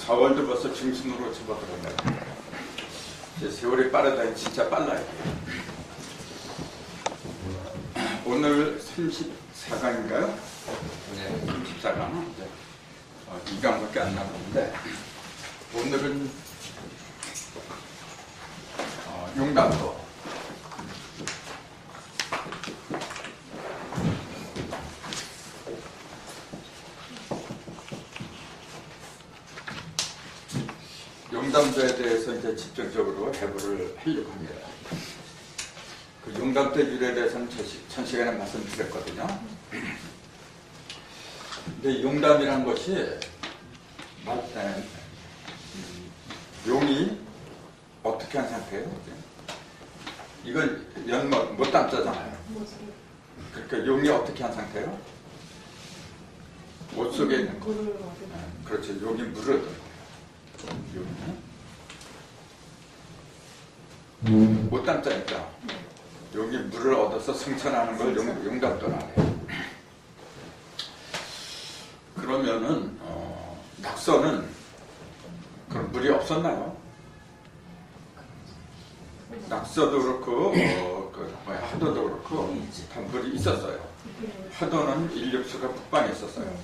4월도 벌써 중순으로 접어들었네요. 이제 세월이 빠르다. 진짜 빨라요. 오늘 34강인가요? 네, 34강. 2강밖에 안 남았는데 오늘은 용담도. 용담도에 대해서 이제 집중적으로 해부를 하려고 합니다. 그 용담도 유래에 대해서는 전 시간에 말씀드렸거든요. 근데 용담이란 것이 용이 어떻게 한 상태예요? 이걸 못 담자잖아요. 그러니까 용이 어떻게 한 상태예요? 옷 속에 있는 거. 그렇죠. 용이 물을 얻은 거예요. 못 담자니까 용이 물을 얻어서 승천하는 걸 용담도라 해요. 그러면은 낙서는 그럼 물이 없었나요? 낙서도 그렇고 하도도 그렇고 다 물이 있었어요. 하도는 인력수가 북방에 있었어요.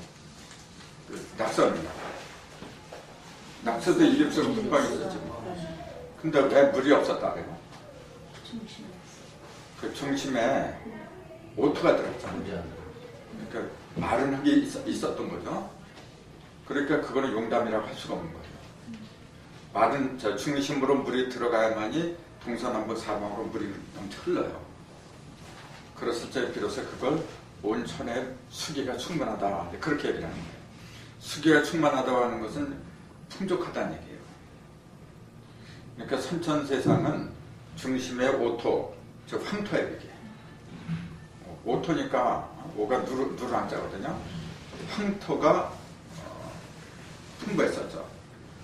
낙서도 인력수가 북방에 있었지 뭐. 근데 왜 물이 없었다 그래요? 그 중심에 오토가 들어갔잖아요. 그러니까 마른 흙이 있었던 거죠. 그러니까 그거는 용담이라고 할 수가 없는 거예요. 마른 중심으로 물이 들어가야만이 동서남북 사방으로 물이 넘쳐 흘러요. 그랬을 때 비로소 그걸 온천에 수기가 충분하다. 그렇게 얘기를 하는 거예요. 수기가 충만하다고 하는 것은 풍족하다는 얘기예요. 그러니까 선천세상은 중심에 오토, 즉 황토예요. 이게. 오토니까 오가 누를 한자거든요. 황토가 풍부했었죠.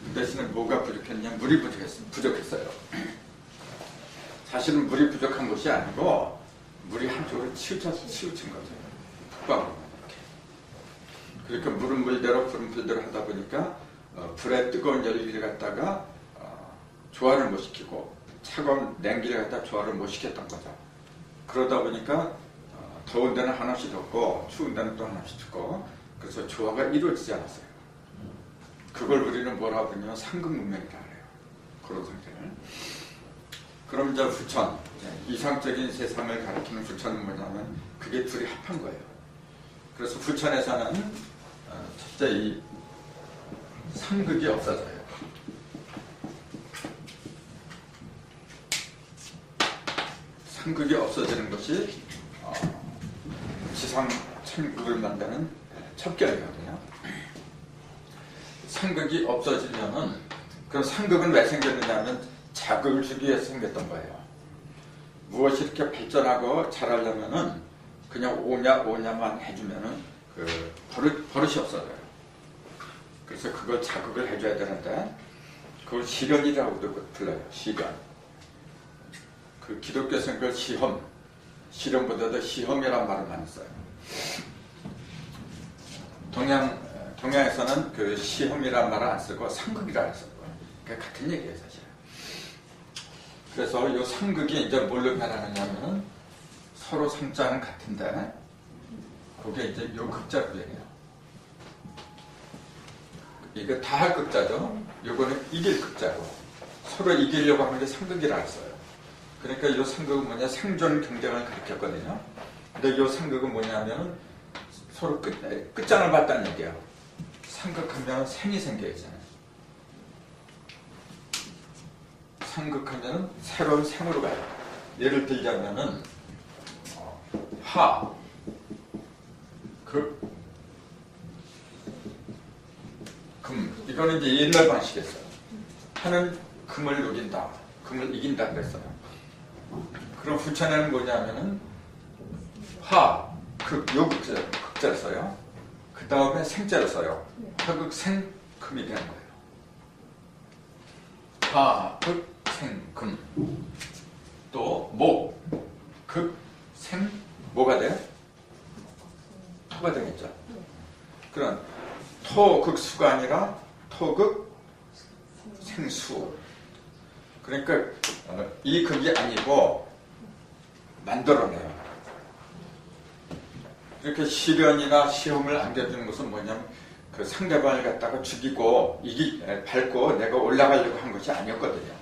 그 대신에 뭐가 부족했냐? 물이 부족했어요. 사실은 물이 부족한 것이 아니고 물이 한쪽으로 치우친 거죠. 북방으로 이렇게. 그러니까 물은 물대로 불은 불대로 하다 보니까 불에 뜨거운 열기를 갖다가 조화를 못 시키고 차가운 냉기를 갖다가 조화를 못 시켰던 거죠. 그러다 보니까 더운 데는 하나씩 줬고 추운 데는 또 하나씩 줬고 그래서 조화가 이루어지지 않았어요. 그걸 우리는 뭐라 부르냐면 상극문명이라 그래요. 그런 상태를. 그럼 이제 부천, 이상적인 세상을 가리키는 부천은 뭐냐면 그게 둘이 합한 거예요. 그래서 부천에서는 첫째 이 상극이 없어져요. 상극이 없어지는 것이 지상 천극을 만드는 첫 결이거든요. 상극이 없어지면은 그럼 상극은 왜 생겼느냐면 자극을 주기 위해서 생겼던 거예요. 무엇이 이렇게 발전하고 잘하려면은 그냥 오냐만 해주면은 그 버릇이 없어져요. 그래서 그걸 자극을 해줘야 되는데 그걸 시련이라고도 불러요. 시련. 그 기독교에서는 그걸 시련보다도 시험이라는 말을 많이 써요. 동양에서는 그 시험이라는 말을 안 쓰고 상극이라고 써요. 그게 같은 얘기예요, 사실. 그래서 이 상극이 이제 뭘로 변하느냐면 서로 상자는 같은데 그게 이제 요 극자로 변해요. 이게 다할 극자죠. 요거는 이길 극자고 서로 이기려고 하는 게 상극이라고 써요. 그러니까 이 상극은 뭐냐? 생존 경쟁을 가리켰거든요. 근데 이 상극은 뭐냐면 서로 끝장을 봤다는 얘기예요. 상극하면 생이 생겨있잖아요. 상극하면 새로운 생으로 가요. 예를 들자면은 하, 극, 금. 이거는 이제 옛날 방식이었어요. 하는 금을 녹인다, 금을 이긴다 그랬어요. 그럼 부천에는 뭐냐면은 하, 극, 요 극자를 써요. 그 다음에 생자를 써요. 하극, 생, 금이 되는 거예요. 하, 극, 생, 금. 또 목, 극, 생, 뭐가 돼요? 토가 되겠죠. 그런 토, 극, 수가 아니라 토, 극, 행수. 그러니까 이 극이 아니고 만들어내요. 이렇게 시련이나 시험을 안겨주는 것은 뭐냐면 그 상대방을 갖다가 죽이고 밟고 내가 올라가려고 한 것이 아니었거든요.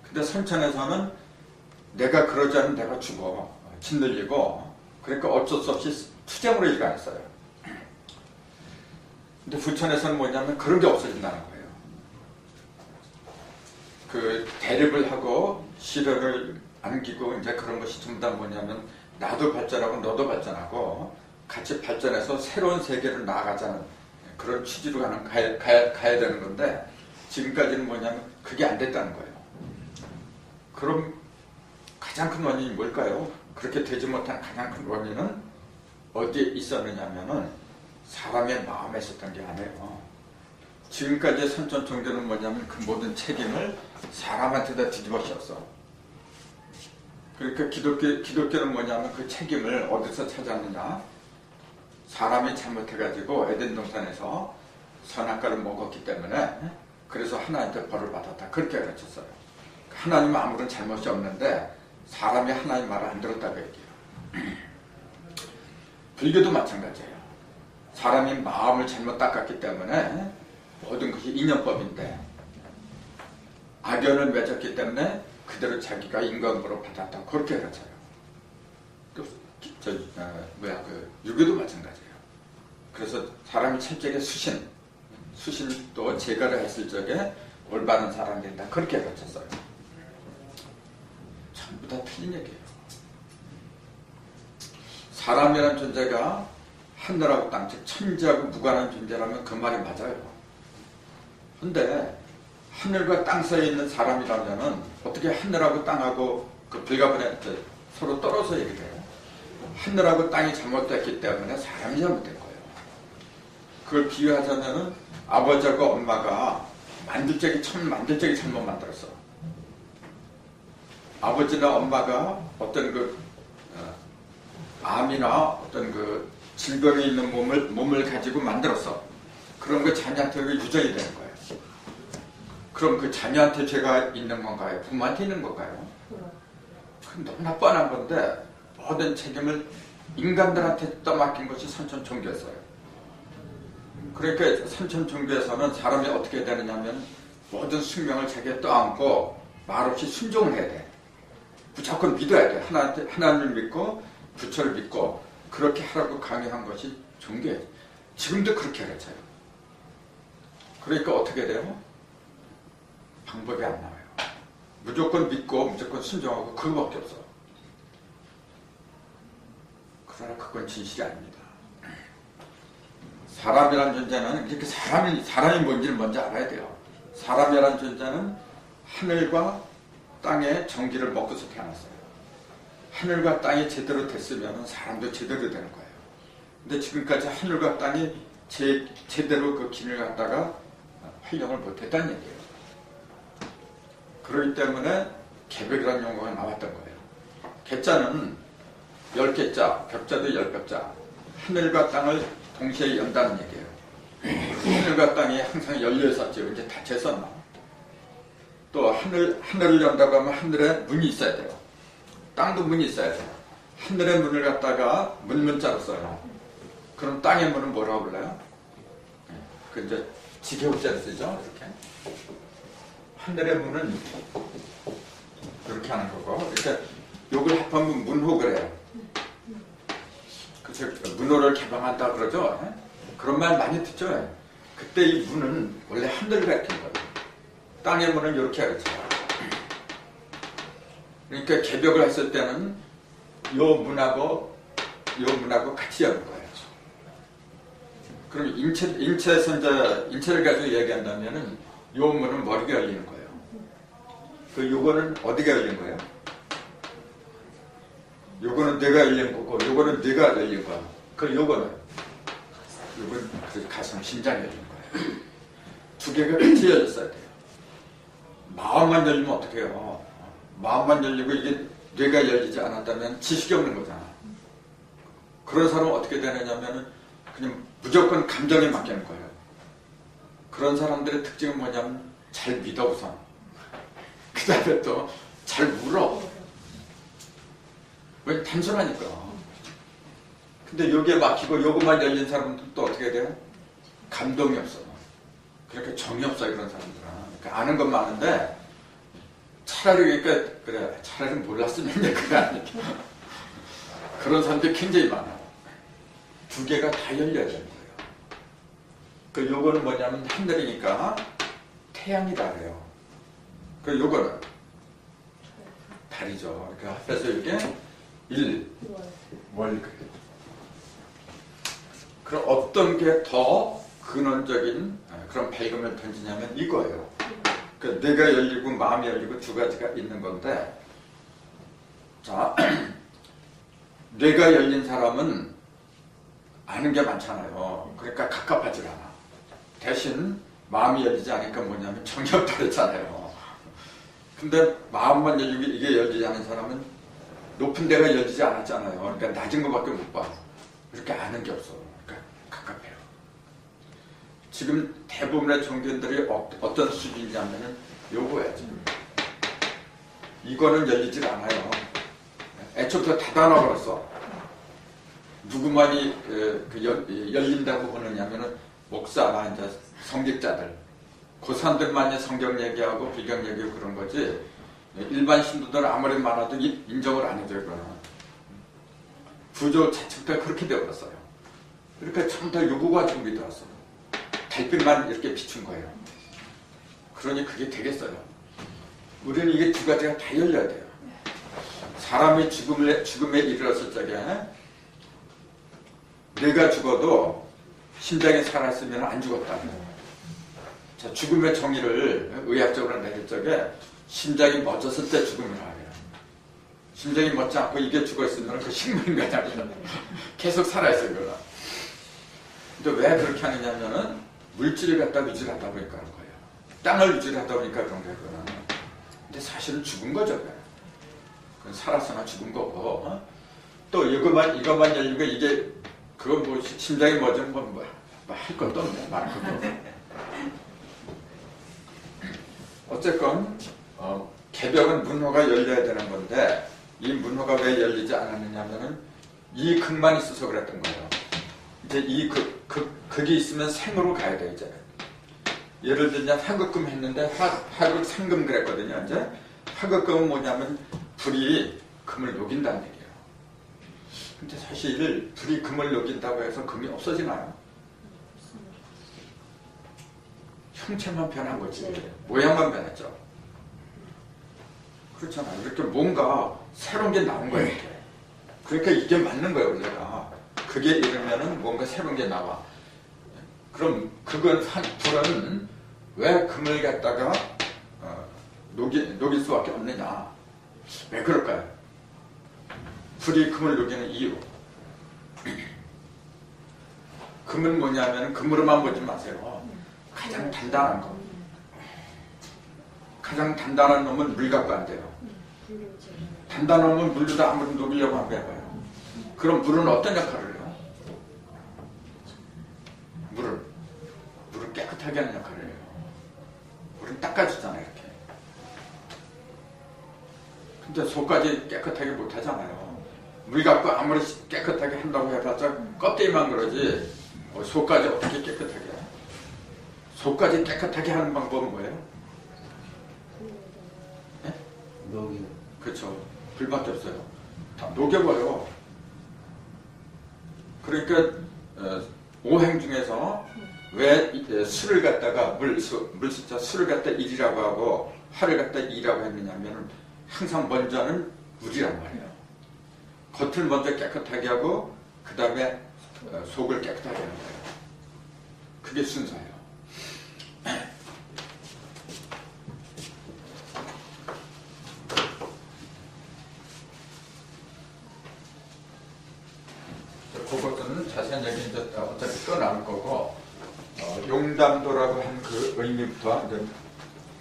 근데 선천에서는 내가 그러지 않으면 내가 죽어. 짓눌리고. 그러니까 어쩔 수 없이 투쟁으로 일관했어요. 근데 부천에서는 뭐냐면 그런 게 없어진다는 거예요. 그 대립을 하고 시련을 안기고 이제 그런 것이 전부 다 뭐냐면 나도 발전하고 너도 발전하고 같이 발전해서 새로운 세계를 나아가자는 그런 취지로 가야 되는 건데 지금까지는 뭐냐면 그게 안 됐다는 거예요. 그럼 가장 큰 원인이 뭘까요? 그렇게 되지 못한 가장 큰 원인은 어디에 있었느냐면은 사람의 마음에 있었던 게 아니에요. 지금까지의 선천 종교는 뭐냐면 그 모든 책임을 사람한테다 뒤집어 씌웠어. 그러니까 기독교는 뭐냐면 그 책임을 어디서 찾았느냐? 사람이 잘못해가지고 에덴 동산에서 선악과를 먹었기 때문에 그래서 하나님한테 벌을 받았다. 그렇게 가르쳤어요. 하나님은 아무런 잘못이 없는데 사람이 하나님 말을 안 들었다고 얘기해요. 불교도 마찬가지예요. 사람이 마음을 잘못 닦았기 때문에 모든 것이 인연법인데 악연을 맺었기 때문에 그대로 자기가 인간으로 받았다. 그렇게 가르쳐요. 유교도 마찬가지예요. 그래서 사람이 철저하게 수신도 제거를 했을 적에 올바른 사람이 된다. 그렇게 가르쳤어요. 전부 다 틀린 얘기예요. 사람이라는 존재가 하늘하고 땅, 즉 천지하고 무관한 존재라면 그 말이 맞아요. 근데 하늘과 땅 사이에 있는 사람이라면 어떻게 하늘하고 땅하고 그 불가분에 서로 떨어져 얘기해요. 하늘하고 땅이 잘못됐기 때문에 사람이 잘못된 거예요. 그걸 비유하자면은 아버지하고 엄마가 처음 만들 적이 잘못 만들었어. 아버지나 엄마가 어떤 암이나 어떤 질병이 있는 몸을 가지고 만들었어. 그런 거 자녀한테 유전이 되는 거예요. 그럼 그 자녀한테 죄가 있는 건가요? 부모한테 있는 건가요? 그건 너무나 뻔한 건데 모든 책임을 인간들한테 떠맡긴 것이 선천 종교였어요. 그러니까 선천 종교에서는 사람이 어떻게 되느냐면 모든 숙명을 자기가 떠안고 말없이 순종을 해야 돼. 무조건 믿어야 돼. 하나님을 믿고 부처를 믿고 그렇게 하라고 강요한 것이 종교예요. 지금도 그렇게 가르쳐요. 그러니까 어떻게 돼요? 방법이 안 나와요. 무조건 믿고 무조건 순종하고 그거밖에 없어. 그러나 그건 진실이 아닙니다. 사람이라는 존재는 이렇게 사람이 뭔지를 먼저 알아야 돼요. 사람이라는 존재는 하늘과 땅의 정기를 먹고서 태어났어요. 하늘과 땅이 제대로 됐으면 사람도 제대로 되는 거예요. 근데 지금까지 하늘과 땅이 제대로 그 길을 갖다가 활용을 못했다는 얘기예요. 그렇기 때문에 개벽이라는 용어가 나왔던 거예요. 개자는 10개자, 벽자도 10벽자. 하늘과 땅을 동시에 연다는 얘기예요. 하늘과 땅이 항상 열려 있었죠. 이제 닫혀서 또 하늘을 연다고 하면 하늘에 문이 있어야 돼요. 땅도 문이 있어야 돼요. 하늘의 문을 갖다가 문자로 써요. 그럼 땅의 문은 뭐라고 불러요? 그 이제 지게호자를 쓰죠. 이렇게. 하늘의 문은 이렇게 하는 거고, 이렇게 요걸 합하면 문호를 해요. 그래서 문호를 개방한다 그러죠. 그런 말 많이 듣죠. 그때 이 문은 원래 하늘을 가리키는 거예요. 땅의 문은 이렇게 가르쳐요. 그러니까 개벽을 했을 때는 요 문하고 같이 여는 거예요. 그럼 인체에서 이제 인체를 가지고 얘기한다면은 요 문은 머리가 열리는 거예요. 요거는 어디가 열린 거예요? 요거는 뇌가 열린 거고, 요거는 뇌가 열린 거야. 요거는 가슴, 심장이 열린 거예요. 두 개가 같이 열렸어야 돼요. 마음만 열리면 어떻게 해요? 마음만 열리고 이게 뇌가 열리지 않았다면 지식이 없는 거잖아. 그런 사람은 어떻게 되느냐면 그냥 무조건 감정에 맡기는 거예요. 그런 사람들의 특징은 뭐냐면 잘 믿어 우선. 그 다음에 또 잘 물어. 왜? 단순하니까. 근데 여기에 막히고 요것만 열린 사람들은 또 어떻게 돼요? 감동이 없어. 그렇게 정이 없어 이런 사람들은. 그러니까 아는 건 많은데 차라리 그러니까 그래 차라리 몰랐으면 그게 아니야. 그런 사람들이 굉장히 많아. 두 개가 다 열려야 되는 거예요. 그 요거는 뭐냐면 하늘이니까 태양이다 그래요. 그 요거는 달이죠. 그러니까 앞에서 이게 월 그래요. 그럼 어떤 게 더 근원적인 그런 밝음을 던지냐면 이거예요. 그러니까 뇌가 열리고 마음이 열리고 두 가지가 있는 건데, 자, 뇌가 열린 사람은 아는 게 많잖아요. 그러니까 갑갑하지 않아. 대신 마음이 열리지 않으니까 뭐냐면 정이 없다 그랬잖아요. 근데 마음만 열리고 이게 열리지 않은 사람은 높은 데가 열리지 않았잖아요. 그러니까 낮은 것밖에 못 봐. 그렇게 아는 게 없어. 그러니까 갑갑해요. 지금 대부분의 종교인들이 어떤 수준이냐면은 요거야 지금. 이거는 열리질 않아요. 애초부터 닫아놔버렸어. 누구만이 열린다고 보느냐면은 목사나 이제 성직자들, 그 사람들만이 성경 얘기하고 비경 얘기하고 그런 거지. 일반 신도들은 아무리 많아도 인정을 안 해줘요. 그거는. 구조 자체부터 그렇게 되어버렸어요. 그러니까 처음부터 요구가 준비 들었어요. 달빛만 이렇게 비춘 거예요. 그러니 그게 되겠어요. 우리는 이게 두 가지가 다 열려야 돼요. 사람이 죽음에 이르렀을 적에 내가 죽어도 심장이 살았으면 안 죽었다는. 자, 죽음의 정의를 의학적으로 내릴 적에 심장이 멎었을 때 죽음이라 해요. 심장이 멎지 않고 이게 죽어있으면 그 식물인 거잖아요. 계속 살아있어요. 그거는. 근데 왜 그렇게 하느냐면은 물질을 갖다 유지를 하다 보니까 그런 거예요. 땅을 유지를 하다 보니까 그런 거예요. 그거는. 근데 사실은 죽은 거죠. 그건 살았으나 죽은 거고. 또 이것만 열리고 이게 그건 뭐 심장이 멎으면 뭐 할 것도 없네. 말할 것도 없네. 어쨌건 개벽은 문호가 열려야 되는 건데 이 문호가 왜 열리지 않았느냐면은 이 극만 있어서 그랬던 거예요. 이제 이 극이 있으면 생으로 가야 돼. 이제 예를 들면 화극금 했는데 화극 상금 그랬거든요. 이제 화극금은 뭐냐면 불이 금을 녹인다는 얘기예요. 근데 사실 불이 금을 녹인다고 해서 금이 없어지나요? 형체만 변한 거지. 모양만 변했죠. 그렇잖아요. 이렇게 뭔가 새로운 게 나온 거예요. 이렇게. 그러니까 이게 맞는 거예요. 원래가. 그게 이러면은 뭔가 새로운 게 나와. 그럼 불은 왜 금을 갖다가 녹일 수밖에 없느냐. 왜 그럴까요? 불이 금을 녹이는 이유. 금은 뭐냐면 금으로만 보지 마세요. 가장 단단한 거. 가장 단단한 놈은 물 갖고 안 돼요. 단단한 놈은 물로다 아무리 녹이려고 하면 해봐요. 그럼 물은 어떤 역할을 해요? 물을 깨끗하게 하는 역할을 해요. 물은 닦아주잖아요. 이렇게. 근데 속까지 깨끗하게 못하잖아요. 물 갖고 아무리 깨끗하게 한다고 해봤자 껍데기만 그러지 속까지 어떻게 깨끗하게 해요? 속까지 깨끗하게 하는 방법은 뭐예요? 네? 녹이는. 그렇죠. 불밖에 없어요. 다 녹여버려. 그러니까 오행 중에서 왜 술을 갖다가 물숫자 술을 갖다 1이라고 하고 화를 갖다 2라고 했느냐면 항상 먼저는 물이란 말이에요. 겉을 먼저 깨끗하게 하고 그 다음에 속을 깨끗하게 하는 거예요. 그게 순서예요. 그것은 자세한 얘기 이제 어차피 또 나올 거고 용담도라고 한 그 의미부터 이제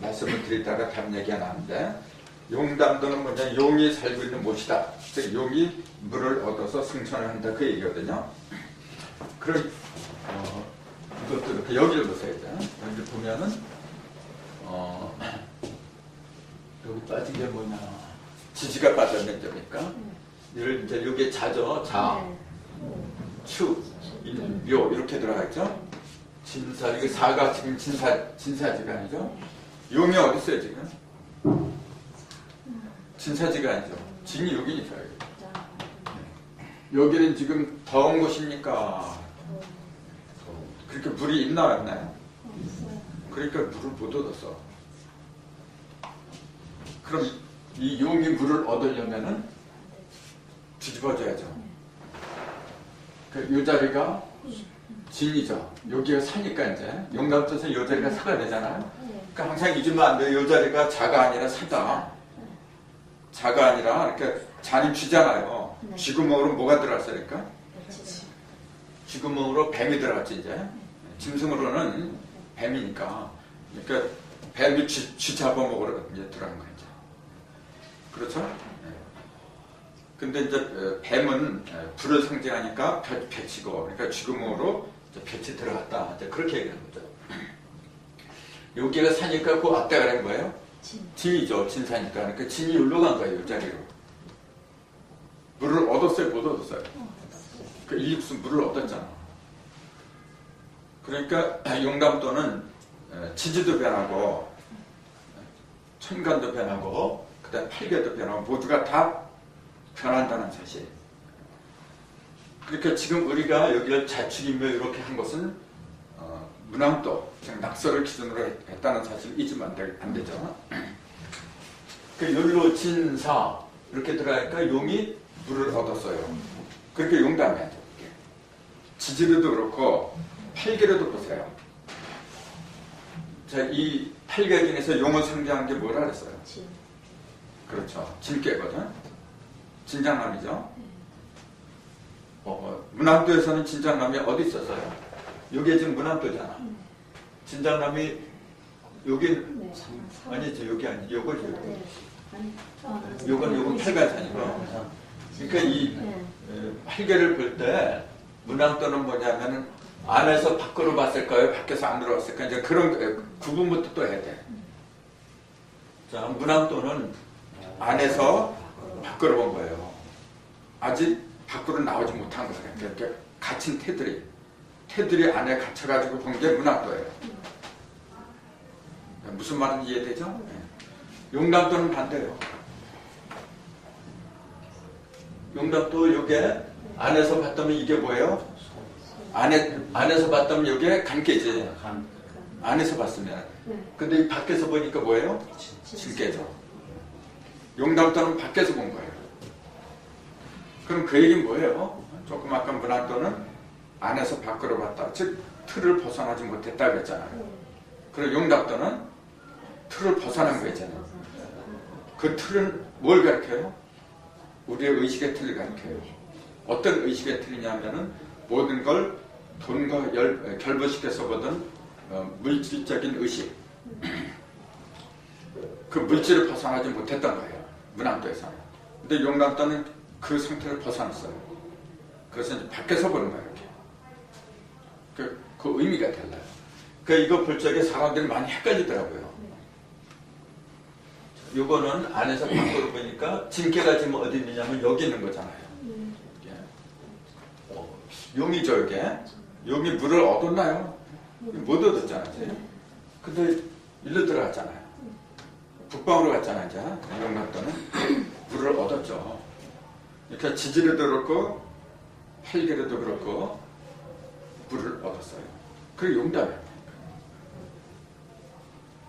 말씀을 드리다가 다른 얘기가 나는데 용담도는 뭐냐 용이 살고 있는 못이다. 즉 용이 물을 얻어서 승천을 한다 그 얘기거든요. 그럼 이것도 이렇게 여기를 보세요. 여기 보면은 여기 빠진 게 뭐냐? 지지가 빠졌는 점이니까. 이를 이제 여기에 자죠. 자, 추, 묘 이렇게 들어가죠. 진사, 이거 사가 지금 진사지가 아니죠. 용이 어디 있어요 지금? 진사지가 아니죠. 진이 여기니까 여기는 지금 더운 곳입니까? 그렇게 물이 있나 없나요? 그러니까 물을 못 얻었어. 그럼 이 용이 물을 얻으려면은 뒤집어줘야죠. 이 자리가 진이죠. 여기가 사니까 이제 용감뜻은 이 자리가 사가 되잖아요. 그러니까 항상 잊으면 안 돼요. 이 자리가 자가 아니라 사다. 자가 아니라 이렇게 잔이 쥐잖아요. 쥐구멍으로 뭐가 들어갔으니까? 쥐구멍으로 뱀이 들어갔지 이제. 짐승으로는 뱀이니까. 그러니까 뱀이 쥐 잡아먹으러 이제 들어간 거죠. 그렇죠? 근데 이제 뱀은 불을 상징하니까 볕이고, 그러니까 쥐구멍으로 볕이 들어갔다. 이제 그렇게 얘기하는 거죠. 여기가 사니까 그 앞대가 된 거예요? 진이죠. 진사니까. 그러니까 진이 여기로 간 거예요. 이 자리로. 물을 얻었어요? 못 얻었어요? 그 일육수 물을 얻었잖아. 그러니까 용담도는 지지도 변하고 천간도 변하고 그 다음 팔계도 변하고 모두가 다 변한다는 사실. 그러니까 지금 우리가 여기를 자축이며 이렇게 한 것은 문왕도, 낙서를 기준으로 했다는 사실을 잊으면 안 되죠. 그 열로 진사 이렇게 들어가니까 용이 물을 얻었어요. 그렇게 용담해야죠. 지지로도 그렇고 팔계로도 보세요. 자, 이 팔계 중에서 용을 상징한 게 뭐라 그랬어요? 그렇죠. 진깨거든. 진장남이죠. 문왕도에서는 진장남이 어디 있었어요? 여기에 지금 문왕도잖아. 진장남이 여기 아니죠. 여기 아니. 요거죠. 요건 팔간산이고. 그러니까 이 팔계를 볼 때 문왕도는 뭐냐면은 안에서 밖으로 봤을까요? 밖에서 안으로 봤을까요? 이제 그런 구분부터 또 해야 돼. 자, 문왕도는 안에서 밖으로 본 거예요. 아직 밖으로 나오지 못한 거예요. 이렇게 갇힌 태들이 안에 갇혀가지고 본 게 문왕도예요. 무슨 말인지 이해되죠? 용담도는 반대예요. 용담도 요게 안에서 봤다면 이게 뭐예요? 안에서 봤다면 요게 간깨지. 안에서 봤으면. 근데 밖에서 보니까 뭐예요? 진깨죠. 용담도는 밖에서 본 거예요. 그럼 그 얘기는 뭐예요? 조금 아까 문왕도는 안에서 밖으로 봤다. 즉 틀을 벗어나지 못했다 그랬잖아요. 그리고 용담도는 틀을 벗어난 거였잖아요. 그 틀은 뭘 가르쳐요? 우리의 의식의 틀을 가르쳐요. 어떤 의식의 틀이냐면은 모든 걸 돈과 결부시켜서 보던 물질적인 의식. 그 물질을 벗어나지 못했던 거예요. 문왕도에서는. 근데 용담도는 그 상태를 벗어났어요. 그래서 이제 밖에서 보는 거예요. 이렇게. 그 의미가 달라요. 그러니까 이거 볼 적에 사람들이 많이 헷갈리더라고요. 요거는 안에서 밖으로 보니까 진깨가 지금 어디 있느냐면 여기 있는 거잖아요. 용이죠, 이게. 용이 물을 얻었나요? 못 얻었잖아요. 근데 일로 들어갔잖아요. 북방으로 갔잖아요, 이제. 용담도는 물을 얻었죠. 그러니까 지지로도 그렇고 팔계로도 그렇고 물을 얻었어요. 그게 용담이에요.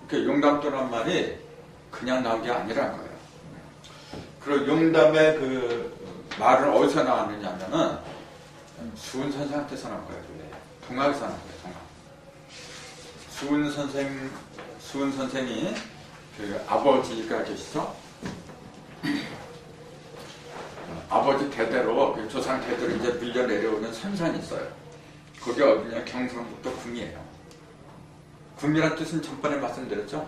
그러니까 용담도란 말이 그냥 나온 게 아니라는 거예요. 그리고 용담의 그 말은 어디서 나왔느냐 하면은 수은 선생한테서 나온 거예요. 동학에서 나온 거예요. 동학. 수은 선생이 그 아버지가 계시죠? 아버지 대대로 그 조상 대대로 이제 밀려 내려오는 선산이 있어요. 거기 어디냐? 경상북도 구미예요. 구미란 뜻은 전번에 말씀드렸죠?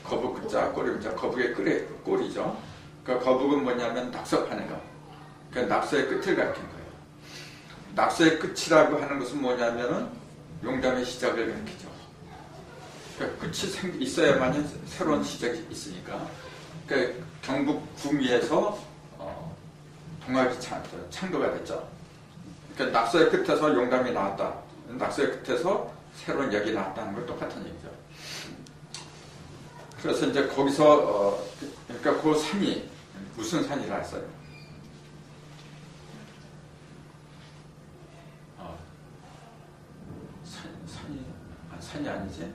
거북 글자, 꼬리 글자, 거북의 꼬리죠. 그러니까 거북은 뭐냐면 낙서하는 거. 그러니까 낙서의 끝을 가리킨 거예요. 낙서의 끝이라고 하는 것은 뭐냐면은 용담의 시작을 가리키죠. 그러니까 끝이 있어야만 새로운 시작이 있으니까. 그러니까 경북 구미에서 동아리 창도가 됐죠. 그러니까 낙서의 끝에서 용담이 나왔다. 낙서의 끝에서 새로운 역이 나왔다는 건 똑같은 얘기죠. 그래서 이제 거기서 그러니까 그 산이 무슨 산이라 했어요? 산이 아니지?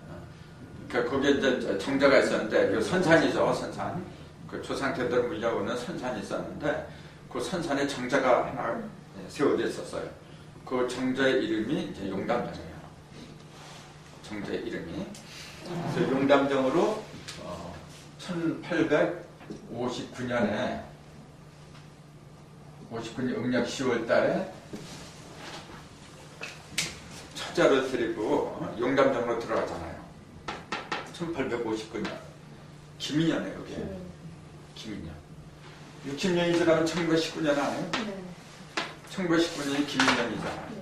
그러니까 거기에 이제 정자가 있었는데 그 선산이죠, 선산. 그 조상태들 물려오는 선산이 있었는데 그 선산에 정자가 하나 세워져 있었어요. 그 정자의 이름이 이제 용담정이에요. 정자의 이름이. 그래서 용담정으로 1859년에 59년 음력 10월 달에 처자를 데리고 용담정으로 들어가잖아요. 1859년. 김인년에 여기에. 김인년. 60년이 지나면 1919년 아니에요? 네. 1919년이 김인년이잖아요. 네.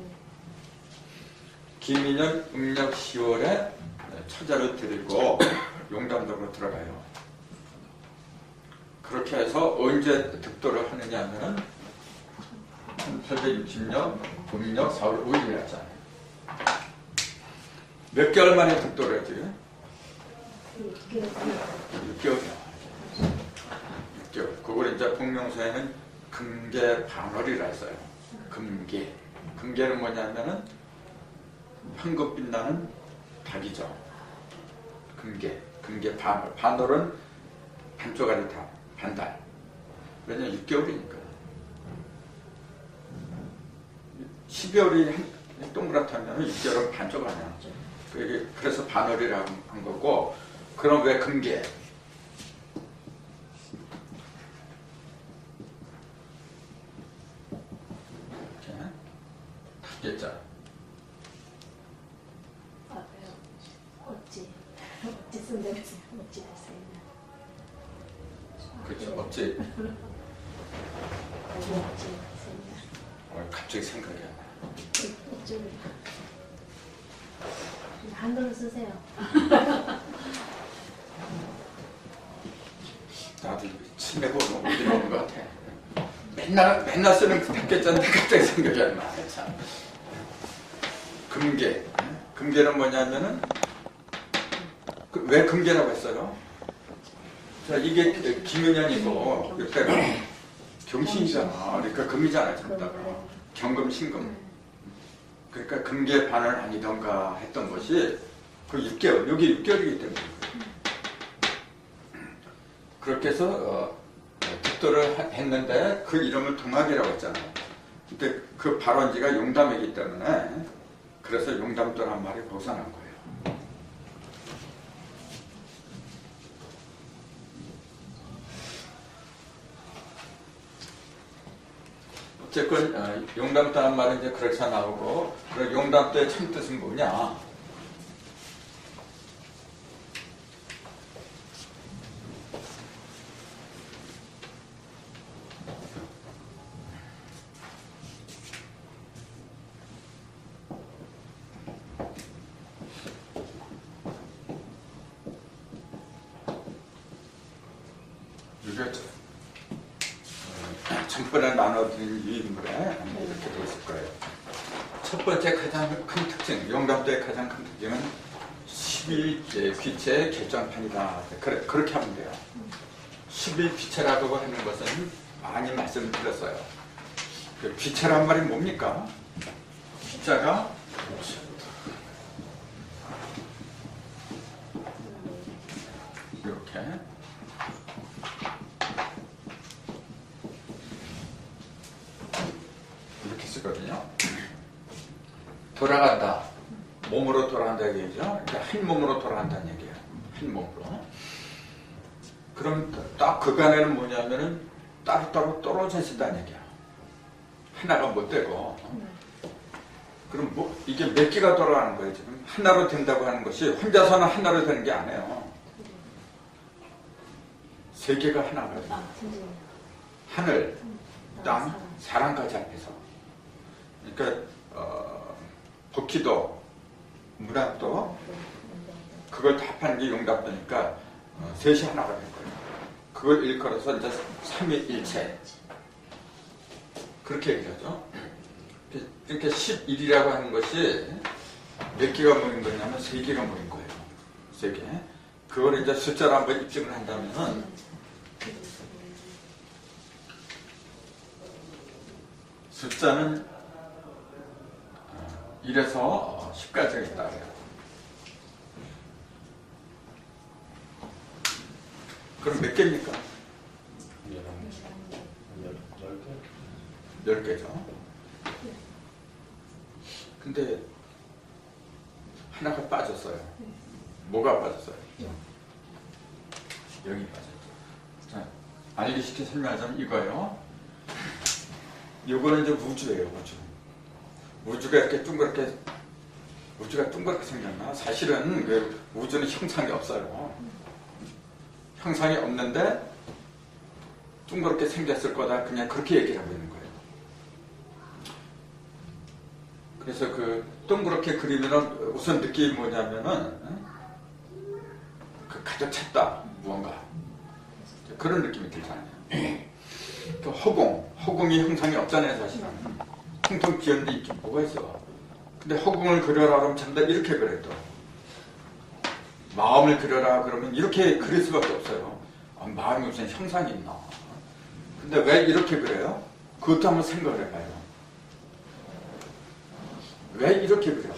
김인년 음력 10월에 처자를 데리고 용담정으로 들어가요. 그렇게 해서 언제 득도를 하느냐 하면 1860년 음력 4월 5일이라 했잖아요. 몇 개월 만에 득도를 했지? 6개월이요. 6개월. 그걸 이제 복명서에는 금계 반월이라 했어요. 금계. 금계는 뭐냐면은 황금 빛나는 달이죠. 금계. 금계 반월. 반월은 반쪽알이 다 반달. 왜냐면 6개월이니까. 12월이 동그랗다면 6개월은 반쪽 아니야. 그래서 반월이라고 한 거고, 그럼 왜 금계? 다겠죠. 어찌 쓴다면서요? 어찌 됐어요? 그렇죠. 어찌. 갑자기 생각이 안 나. 한글로 쓰세요. 나도 치매가 오는 것 같아. 맨날 쓰는 그 답겠자인데 갑자기 생각이 안 나. 참. 금계. 금계는 뭐냐면은 왜 금계라고 했어요? 자, 이게 김은현이고 이때가 경신이잖아. 그러니까 금이잖아, 전다가. 경금, 신금. 그러니까 금계 반을 아니던가 했던 것이 그 6개월, 여기 6개월이기 때문에. 그렇게 해서 득도를 했는데 그 이름을 동학이라고 했잖아요. 근데 그 발원지가 용담이기 때문에 그래서 용담도란 말이 거기서 난 거예요. 어쨌건 용담도란 말은 이제 그렇게 나오고, 그 용담도의 참 뜻은 뭐냐? 전번에 나눠드린 유인물에 이렇게 되어 있을 거예요. 첫 번째 가장 큰 특징, 용담도의 가장 큰 특징은 11귀체의 결정판이다. 그렇게 하면 돼요. 11귀체라고 하는 것은 많이 말씀드렸어요. 그 귀체란 말이 뭡니까? 귀자가 이렇게 쓰거든요. 돌아간다. 몸으로 돌아간다 얘기죠. 그러니까 한 몸으로 돌아간다는 얘기예요. 한 몸으로. 그럼 딱 그간에는 뭐냐면은 따로따로 떨어져 있다는 얘기야. 하나가 못 되고. 그럼 뭐 이게 몇 개가 돌아가는 거예요 지금? 하나로 된다고 하는 것이 혼자서는 하나로 되는 게 아니에요. 세 개가 하나가 돼요. 하늘, 땅, 사랑까지 합해서. 그러니까 복희도, 무락도, 그걸 다 합한 게 용답하니까 셋이 하나가 된 거예요. 그걸 일컬어서 이제 삼위일체 그렇게 얘기하죠. 그러니까 11이라고 하는 것이 몇 개가 모인 거냐면 3개가 모인 거예요. 3개. 그걸 이제 숫자로 한번 입증을 한다면은 숫자는 1에서 10까지가 있다 그래요. 그럼 몇 개입니까? 10개죠. 근데 하나가 빠졌어요. 뭐가 빠졌어요? 0이 빠졌죠. 자, 알기 쉽게 설명하자면 이거예요. 요거는 이제 우주예요, 우주. 우주가 이렇게 둥그렇게, 우주가 둥그렇게 생겼나? 사실은 그 우주는 형상이 없어요. 형상이 없는데 둥그렇게 생겼을 거다. 그냥 그렇게 얘기를 하고 있는 거예요. 그래서 그 동그랗게 그리면은 우선 느낌이 뭐냐면은 그 가득 찼다 무언가 그런 느낌이 들잖아요. 또 허공이 형상이 없잖아요 사실은. 텅텅 비었는데 이게 뭐가 있어. 근데 허공을 그려라 그러면 전부 다 이렇게 그래 또. 마음을 그려라 그러면 이렇게 그릴 수밖에 없어요. 마음이 무슨 형상이 있나. 근데 왜 이렇게 그래요? 그것도 한번 생각을 해봐요. 왜 이렇게 그래요?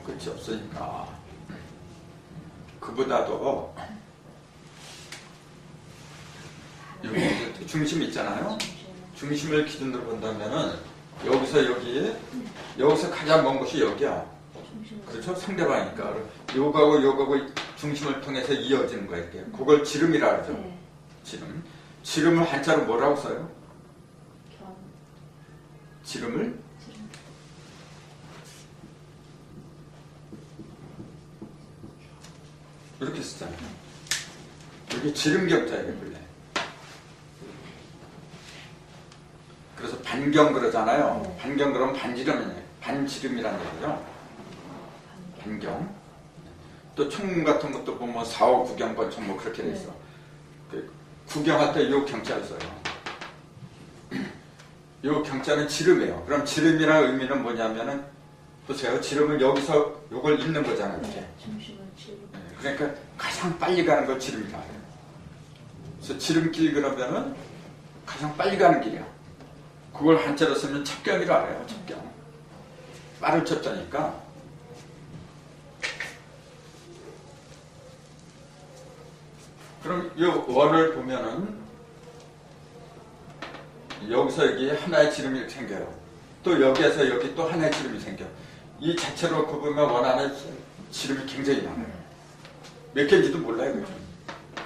끝이 없으니까. 그보다도 여기 중심 있잖아요. 중심을 기준으로 본다면은 여기서 여기서 가장 먼 곳이 여기야. 그렇죠? 상대방이니까. 요거하고 중심을 통해서 이어지는 거야 이렇게. 그걸 지름이라 그러죠. 지름을 한자로 뭐라고 써요? 지름을 이렇게 쓰잖아요. 이게 지름경자예요, 원래. 그래서 반경 그러잖아요. 반경 그러면 반지름이에요. 반지름이라는 얘기죠. 반경. 또 총 같은 것도 보면 4호 구경 번총 뭐 그렇게 돼 있어. 구경할 때 요 경자를 써요. 요 경자는 지름이에요. 그럼 지름이라는 의미는 뭐냐면은 보세요. 지름은 여기서 요걸 잇는 거잖아요. 이렇게. 그러니까 가장 빨리 가는 걸 지름이라 해요. 그래서 지름길 그러면은 가장 빨리 가는 길이야. 그걸 한자로 쓰면 첩경이라 해요. 첩경. 빠른 첩자니까. 그럼 이 원을 보면은 여기서 여기 하나의 지름이 생겨요. 또 여기에서 여기 또 하나의 지름이 생겨. 이 자체로 보면 원 안에 지름이 굉장히 많아요. 몇 개인지도 몰라요. 그죠?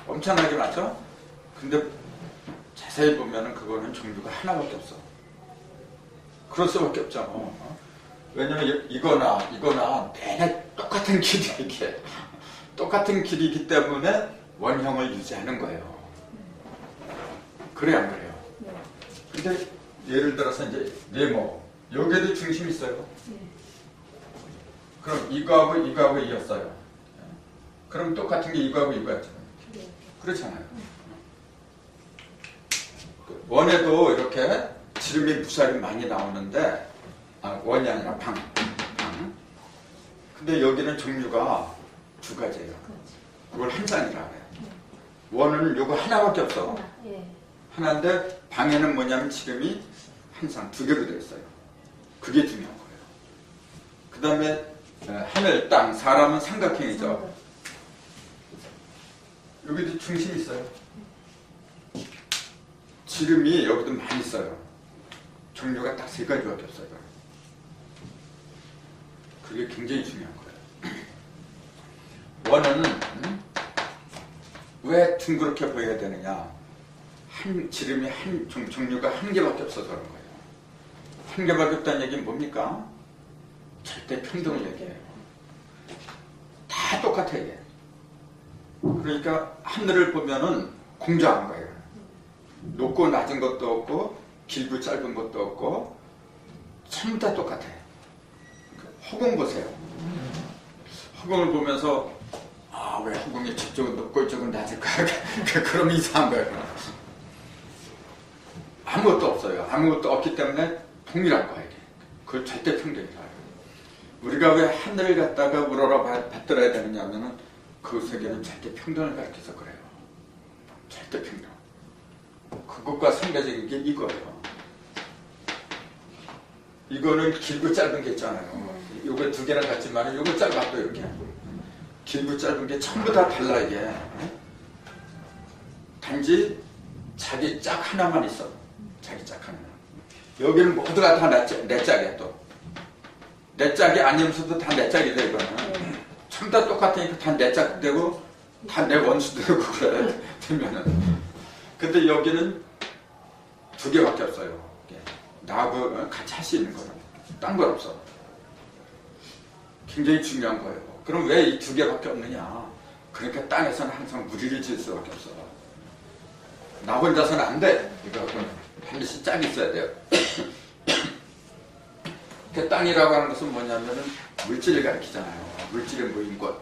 엄청나게 많죠? 근데 자세히 보면은 그거는 종류가 하나밖에 없어. 그럴 수밖에 없죠. 왜냐면 이거나 내내 똑같은 길이 똑같은 길이기 때문에 원형을 유지하는 거예요. 그래 안 그래요? 근데 예를 들어서 이제 네모 여기에도 중심이 있어요. 그럼 이거하고 이었어요. 그럼 똑같은 게 이거하고 이거였잖아요. 그렇잖아요. 원에도 이렇게 지름이 무사히 많이 나오는데 원이 아니라 방. 근데 여기는 종류가 두 가지예요. 그걸 한 장이라 해요. 원은 요거 하나밖에 없어. 하나인데 방에는 뭐냐면 지름이 항상 두 개로 되어 있어요. 그게 중요한 거예요. 그 다음에 하늘, 땅, 사람은 삼각형이죠. 여기도 중심이 있어요. 지름이 여기도 많이 있어요. 종류가 딱 세 가지밖에 없어요. 그게 굉장히 중요한 거예요. 원은 왜 둥그렇게 보여야 되느냐? 지름이 종류가 한 개밖에 없어서 그런 거예요. 한 개밖에 없다는 얘기는 뭡니까? 절대 평등을 얘기해요. 다 똑같아 이게. 그러니까 하늘을 보면은 공정한 거예요. 높고 낮은 것도 없고 길고 짧은 것도 없고 전부 다 똑같아요. 허공 보세요. 허공을 보면서 아, 왜 허공이 저쪽은 높고 이쪽은 낮을까? 그러면 이상한 거예요. 아무것도 없어요. 아무것도 없기 때문에 동일한 거예요. 그걸 절대 평등이라요. 우리가 왜 하늘을 갖다가 우러러 받들어야 되느냐면은 그 세계는 절대 평등을 가르쳐서 그래요. 절대 평등. 그것과 상대적인 게 이거예요. 이거는 길고 짧은 게 있잖아요. 요거 두 개나 같지만 요거 짧아도 이렇게 길고 짧은 게 전부 다 달라 이게. 단지 자기 짝 하나만 있어. 자기 짝 하나. 여기는 모두가 다 내 짝이야 또. 내 짝이 아니면서도 다 내 짝이 돼 이거는. 전부 다 똑같으니까 다 내 짝 되고 다 내 원수 되고 그래 되면은. 근데 여기는 두 개밖에 없어요. 나하고 같이 할 수 있는 거는 딴 건 없어. 굉장히 중요한 거예요. 그럼 왜 이 두 개밖에 없느냐? 그러니까 땅에서는 항상 무리를 지을 수밖에 없어. 나 혼자서는 안 돼. 이거 반드시 짝이 있어야 돼요. 그 땅이라고 하는 것은 뭐냐면은 물질을 가리키잖아요. 물질의 모인 것.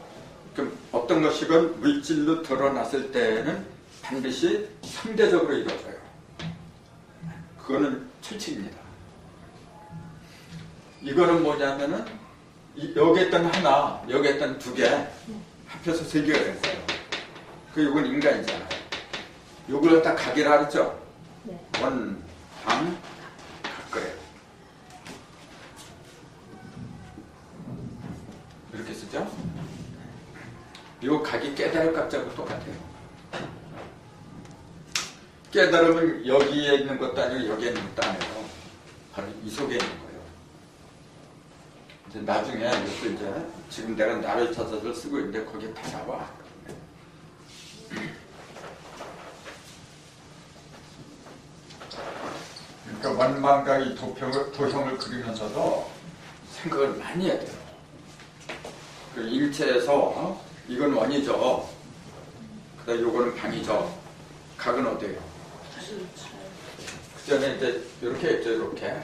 그럼 어떤 것이건 물질로 드러났을 때는 반드시 상대적으로 이루어져요. 그거는 철칙입니다. 이거는 뭐냐면은 여기 있던 하나, 여기 있던 두 개 합해서 세 개가 된 거예요. 이건 인간이잖아요. 요걸 다 각이라 그랬죠? 네. 원, 방, 각 그래요. 이렇게 쓰죠? 요 각이 깨달을 각자하고 똑같아요. 깨달음은 여기에 있는 것도 아니고 여기에 있는 것도 아니에요. 바로 이 속에 있는 거예요. 이제 나중에 이것도 이제 지금 내가 나를 찾아서 쓰고 있는데 거기에 다 나와. 그러니까 원망과 이 도형을 그리면서도 생각을 많이 해야 돼요. 그 일체에서 이건 원이죠. 그다음 요거는 방이죠. 각은 어디예요? 그 전에 이제 이렇게 했죠. 이렇게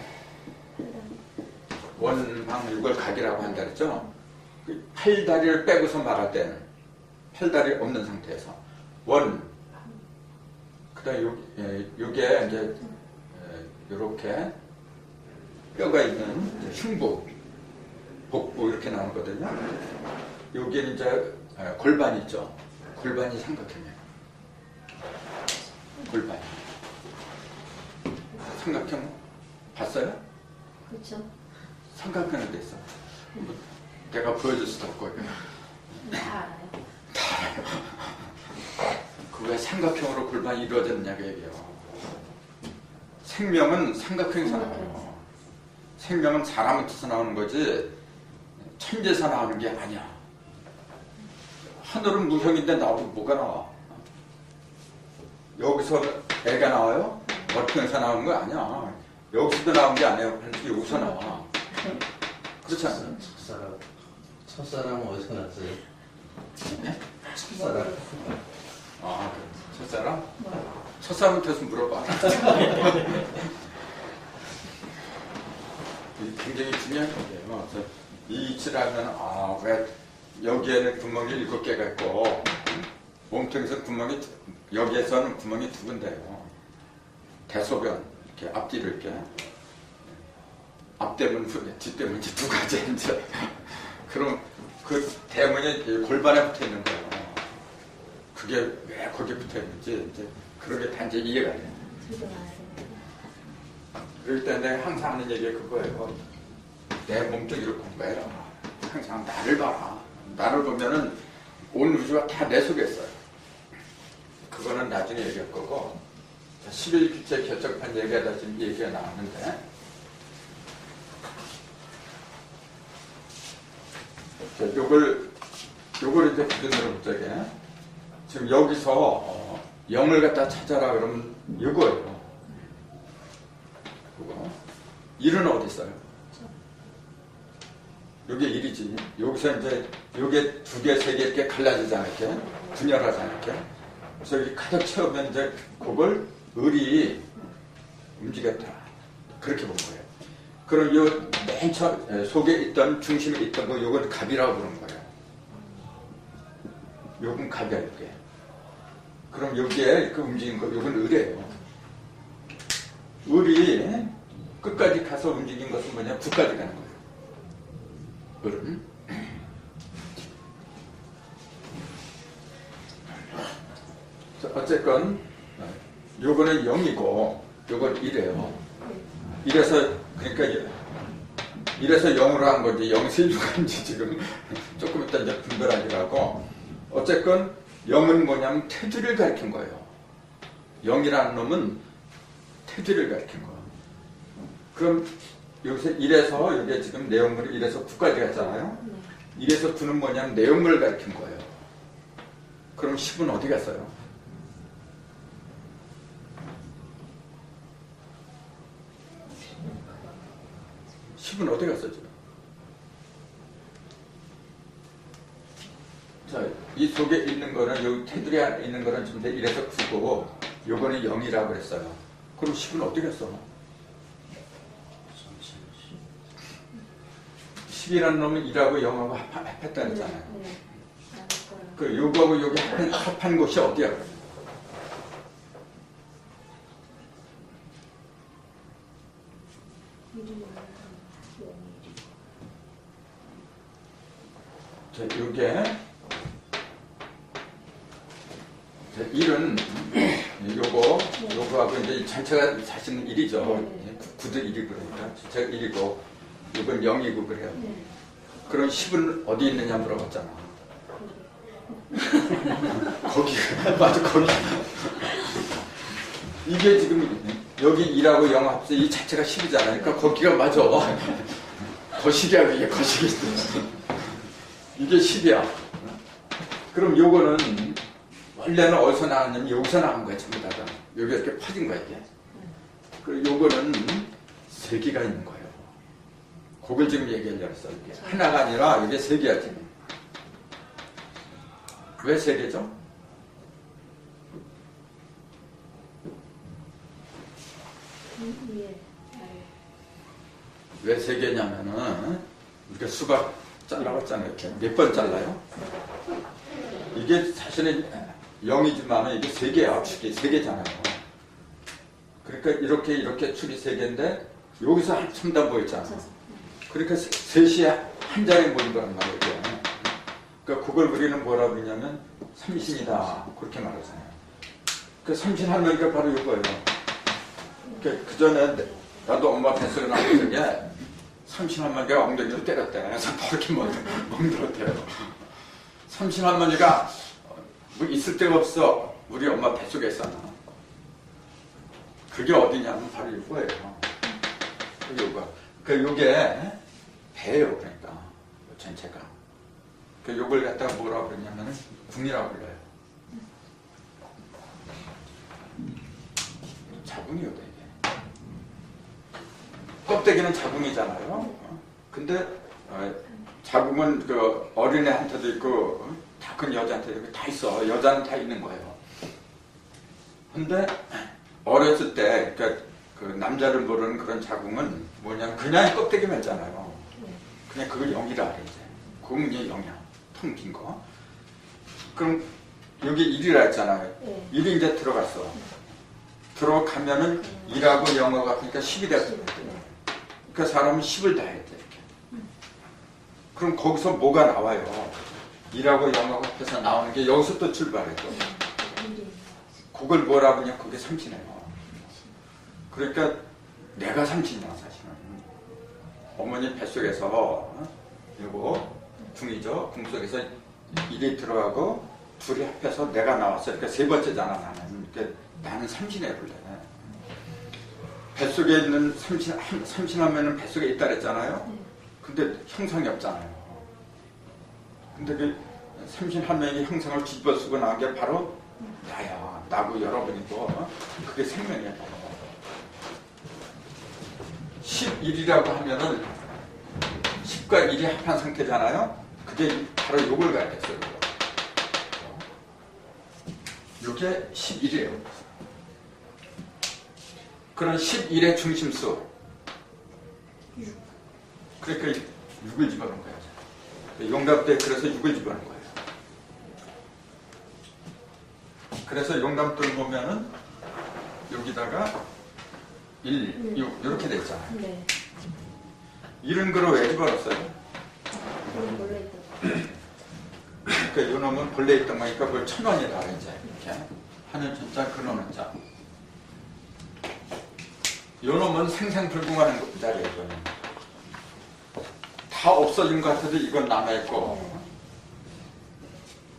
원방 이걸 각이라고 한다 그랬죠. 그 팔다리를 빼고서 말할 때는 팔다리 없는 상태에서 원. 그다음 요게 이제 이렇게 뼈가 있는 흉부, 복부 이렇게 나오거든요. 여기는 이제 골반이 있죠. 골반이 삼각형이에요. 골반. 삼각형 봤어요? 그렇죠. 삼각형이 돼 있어. 내가 보여줄 수도 없고. 다 알아요. 다 알아요. 그 왜 삼각형으로 골반이 이루어졌느냐고 얘기해요. 생명은 삼각형에서 나와요. 생명은 사람한테서 나오는 거지 천재에서 나오는 게 아니야. 하늘은 무형인데 나오고 뭐가 나와? 여기서 애가 나와요? 머리통에서 나오는 거 아니야. 여기서도 나온 게 아니에요. 여기서 나와. 그렇지 않아요? 첫사람은 어디서 났어요? 네? 첫사람. 아, 첫사람? 첫사람한테서 물어봐. 굉장히 중요한 건데요. 이 이치를 하면, 왜 여기에는 구멍이 7개가 있고, 몸통에서 구멍이, 여기에서는 구멍이 2군데예요. 대소변, 이렇게 앞뒤를 이렇게. 앞대문, 뒷대문, 이제 2가지, 이제. 그럼 그 대문이 골반에 붙어 있는 거예요. 그게 왜 거기에 붙어 있는지, 이제 그런 게 단지 이해가 돼요. 그럴 때 내가 항상 하는 얘기가 그거예요. 내 몸뚱이를 공부해라. 항상 나를 봐라. 나를 보면은 온 우주가 다 내 속에 있어요. 그거는 나중에 얘기할 거고, 11기체 결정판 얘기하다 지금 얘기가 나왔는데, 요걸 이제 기준으로 보자게. 지금 여기서 0을 갖다 찾아라 그러면 이거예요. 그거. 1은 어디 있어요? 요게 1이지. 여기서 이제 요게 2개, 3개 이렇게 갈라지잖아, 이렇게. 분열하잖아, 이렇게. 그래서 여기 가득 채우면 이제 그걸 을이 움직였다. 그렇게 본 거예요. 그럼 요 맨 속에 있던 중심에 있던 거 요건 갑이라고 부르는 거예요. 요건 갑이야, 이게. 그럼 여기에 그 움직이는 거, 요건 을이에요. 을이 끝까지 가서 움직인 것은 뭐냐? 9까지 가는 거예요. 을은. 자, 어쨌건, 요거는 0이고, 요건 1이에요. 이래서, 그러니까, 이래서 0으로 한 거지, 0에서 1로 간지 지금 조금 이따 이제 분별하기로 하고, 어쨌건 0은 뭐냐면 테두리를 가리킨 거예요. 0이라는 놈은 테두리를 가리킨 거예요. 그럼 여기서 1에서 여기에 지금 내용물이 1에서 9까지 갔잖아요. 1에서 9는 뭐냐면 내용물을 가리킨 거예요. 그럼 10은 어디 갔어요? 10은 어디 갔어 지금? 자, 이 속에 있는 거는 여기 테두리 안에 있는 거는 지금 1에서 9고 요거는 0이라고 그랬어요. 그럼 10은 어디 갔어? 10이라는 놈은 1하고 0하고 합했다 그랬잖아요. 그 요거하고 여기 합한 곳이 어디야? 자, 요게 1은 요거하고 이제 전체가 사실은 1이죠. 9도 1이고 그러니까 전체가 1이고 요건 0이고 그래요. 그럼 10은 어디 있느냐 물어봤잖아. 거기 맞아, 거기. 이게 지금 여기 2하고 0 합쳐 이 자체가 10이잖아요. 그러니까 거기가 맞아. 거시기야, 이게 거시기. 이게 10이야. 그럼 요거는 원래는 어디서 나왔냐면 여기서 나온 거야, 전부 다. 여기 이렇게 퍼진 거야, 이게. 그리고 요거는 3개가 있는 거예요. 그걸 지금 얘기하려고 했어. 이게. 하나가 아니라 이게 3개야, 지금. 왜 3개죠? 왜 3개냐면은, 우리가 수박 잘라봤잖아요. 이렇게. 몇 번 잘라요? 이게 사실은 0이지만 이게 3개야, 축이 3개잖아요. 그러니까 이렇게 축이 3개인데, 여기서 한 3단 보였잖아. 그러니까 셋이 한 자리에 모인 거란 말이에요. 그러니까 그걸 우리는 뭐라 그러냐면, 삼신이다. 그렇게 말하잖아요. 그 삼신 하나니까 바로 이거예요. 그 전에 나도 엄마 뱃속에 나온 적에 삼신 할머니가 엉덩이를 때렸대. 그래서 이렇게 멍들었대요. 삼신 할머니가 뭐 있을 데가 없어. 우리 엄마 뱃속에 있었나. 그게 어디냐면 바로 이거예요. 이거. 그러니까 이게 배예요. 그러니까 전체가. 그 요걸 갖다가 뭐라고 그러냐면 궁이라고 불러요. 자궁이요, 이게. 껍데기는 자궁이잖아요. 근데 자궁은 그 어린애한테도 있고 다 큰 여자한테도 있고 다 있어. 여자는 다 있는 거예요. 근데 어렸을 때 그러니까 그 남자를 모르는 그런 자궁은 뭐냐면 그냥 껍데기만 있잖아요. 그냥 그걸 0이라 그래 이제. 그건 이제 0이야. 통 긴 거. 그럼 여기 1이라 했잖아요. 1이 이제 들어갔어. 들어가면은 1하고 0하고 같으니까 10이 됐어요. 그러니까 사람은 10을 다 해야 돼, 이렇게. 그럼 거기서 뭐가 나와요? 1하고 0하고 합해서 나오는 게 여기서 또 출발해요. 그걸 뭐라 그러냐, 그게 삼신이에요. 그러니까 내가 삼신이야, 사실은. 어머니 뱃속에서, 이거 궁이죠. 궁 속에서 1이 들어가고 둘이 합해서 내가 나왔어. 그러니까 세 번째잖아, 나는. 그러니까 나는 삼신이에요, 원래. 뱃속에 있는 삼신하면은 뱃속에 있다 그랬잖아요. 근데 형상이 없잖아요. 근데 그 삼신하면이 형상을 뒤집어 쓰고 나온 게 바로 나야. 나고 여러분이고. 그게 생명이야. 11이라고 하면은 10과 1이 합한 상태잖아요. 그게 바로 요걸 가야겠어요. 요게 11이에요. 그런 11의 중심수. 그러니까 6을 집어넣은 거예요. 용답 때 그래서 6을 집어넣은 거예요. 그래서 용담들 보면은 여기다가 1, 6 이렇게 돼 있잖아요. 네. 이런 거를 왜 집어넣었어요? 그건 몰라 있던 그러니까 요놈은 본래 있던 거니까 그걸 1,000원이다 이제 이렇게 하는 전자 근원은 자. 요놈은 생생불궁하는 자리예요. 이거는. 다 없어진 것 같아도 이건 남아있고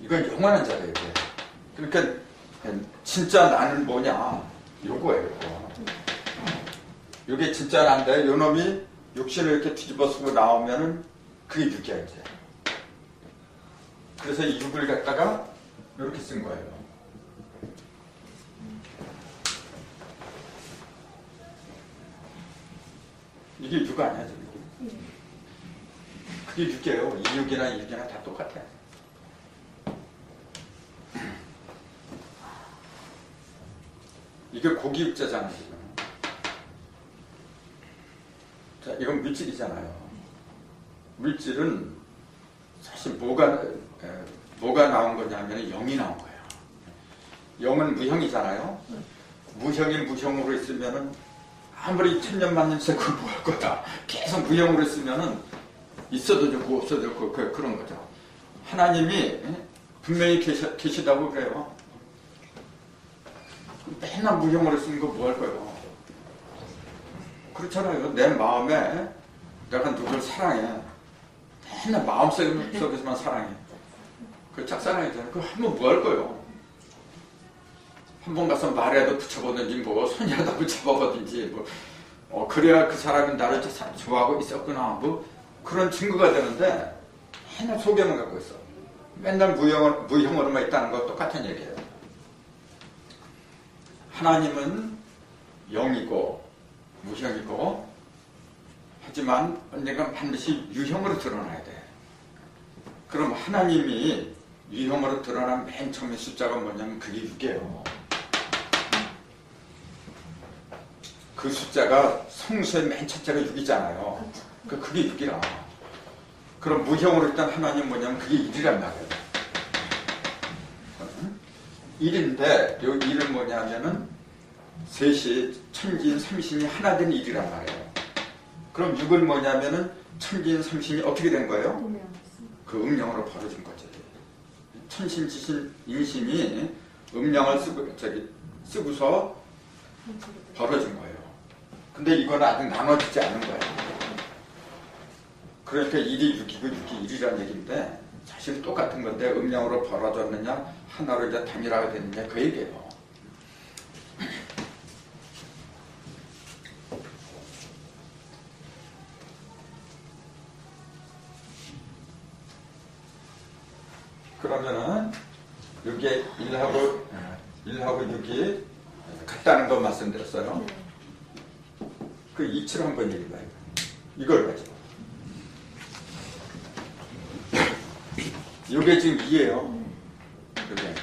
이건 영원한 자리예요. 이게. 그러니까 진짜 나는 뭐냐 요거예요. 요거. 요게 진짜 난데 요놈이 육신을 이렇게 뒤집어 쓰고 나오면은 그게 6이야 이제. 그래서 이 6을 갖다가 이렇게 쓴 거예요. 이게 6 아니야 지금? 그게 6이에요. 이 6이나 이 6이나 다 똑같아요. 이게 고기육자잖아요. 지금. 자, 이건 물질이잖아요. 물질은 사실 뭐가 나온 거냐면 0이 나온 거예요. 0은 무형이잖아요. 무형이 무형으로 있으면은 아무리 천년만년 세고 뭐 할 거다. 계속 무형으로 있으면은 있어도 좋고 없어도 좋고 그런 거죠. 하나님이 분명히 계시다고 그래요. 맨날 무형으로 쓰는 거 뭐 할 거예요? 그렇잖아요. 내 마음에 내가 누굴 사랑해. 맨날 마음속에서만 사랑해. 그 짝사랑이잖아요. 그거 하면 뭐 할 거예요? 한 번 가서 말에도 붙여보든지 뭐 손이라도 붙여보든지 뭐 그래야 그 사람이 나를 좋아하고 있었구나 뭐 그런 증거가 되는데 맨날 소개만 갖고 있어. 맨날 무형으로만 있다는 거 똑같은 얘기예요. 하나님은 영이고 무형이고 하지만 언젠가 반드시 유형으로 드러나야 돼. 그럼 하나님이 유형으로 드러난 맨 처음에 숫자가 뭐냐면 그게 6이에요. 그 숫자가 성수의 맨 첫째가 6이잖아요. 그게 6이라. 그럼 무형으로 일단 하나님 뭐냐면 그게 1이란 말이에요. 1인데 요 1은 뭐냐면은 셋이 천진 삼신이 하나 된 1이란 말이에요. 그럼 6은 뭐냐면은 천진 삼신이 어떻게 된 거예요? 그 음령으로 벌어진 거죠. 천신 지신 인신이 음령을 쓰고서 벌어진 거예요. 근데 이건 아직 나눠지지 않은 거예요. 그러니까 1이 6이고 6이 1이라는 얘기인데 사실 똑같은 건데 음령으로 벌어졌느냐 하나로 이제 단일화가 됐느냐 그 얘기예요. 그러면은 이게 1하고 6이 같다는 거 말씀드렸어요. 그 이치를 한번 얘기해봐요. 이걸 가지고. 요게 지금 2예요. 요게.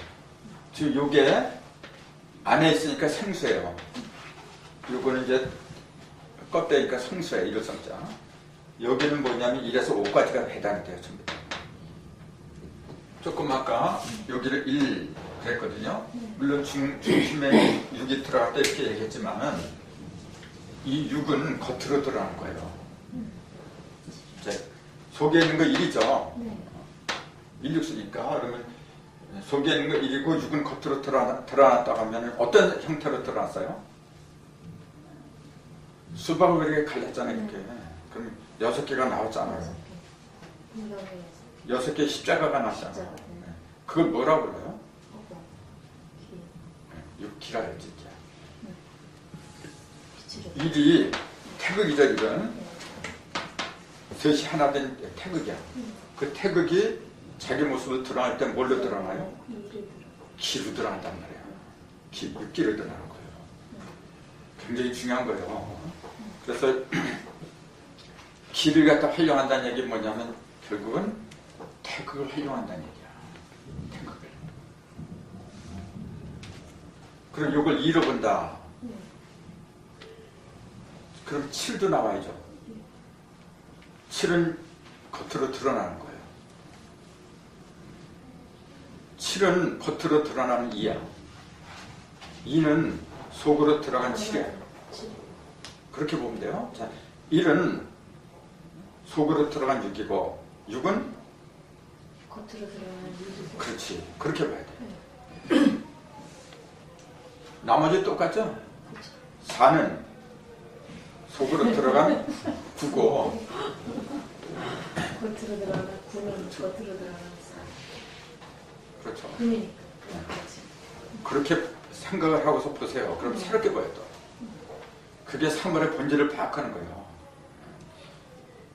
지금 요게 안에 있으니까 생수예요. 요거는 이제 껍데기니까 성수예요. 일성자. 여기는 뭐냐면 1에서 5까지가 해당이 돼요. 전부 다. 조금 아까 여기를 1 그랬거든요. 물론 중심에 6이 들어갈 때 이렇게 얘기했지만은 이 6은 겉으로 드러나는 거예요. 이제 속에 있는 거 1이죠. 1, 6수니까 그러면 속에 있는 거 1이고 6은 겉으로 드러났다고 하면 어떤 형태로 드러났어요? 수박을 이렇게 갈랐잖아요. 이렇게. 그럼 6개가 나왔잖아요. 6개 십자가가 나왔잖아요. 그걸 뭐라고 그래요? 기라 했지. 1이 태극이죠. 이건 셋이 하나 된 태극이야. 그 태극이 자기 모습을 드러날 때 뭘로 드러나요? 기로 드러난단 말이에요. 육기로 드러나는 거예요. 굉장히 중요한 거예요. 그래서 기를 갖다 활용한다는 얘기는 뭐냐면 결국은 태극을 활용한다는 얘기야. 태극을. 그럼 이걸 잃어본다. 그럼 7도 나와야죠. 7은 겉으로 드러나는 거예요. 7은 겉으로 드러나는 2야. 2는 속으로 들어간 7이에요. 그렇게 보면 돼요. 자, 1은 속으로 들어간 6이고 6은 겉으로 들어가는 유지. 그렇지. 그렇게 봐야 돼. 나머지 똑같죠? 4는 속으로 들어간 9고 겉으로 들어가는 구는 겉으로 들어가는 사. 그렇죠. 금이니까. 그렇지. 그렇게 생각을 하고서 보세요. 그럼 새롭게 보여 또. 그게 3월의 본질을 파악하는 거예요.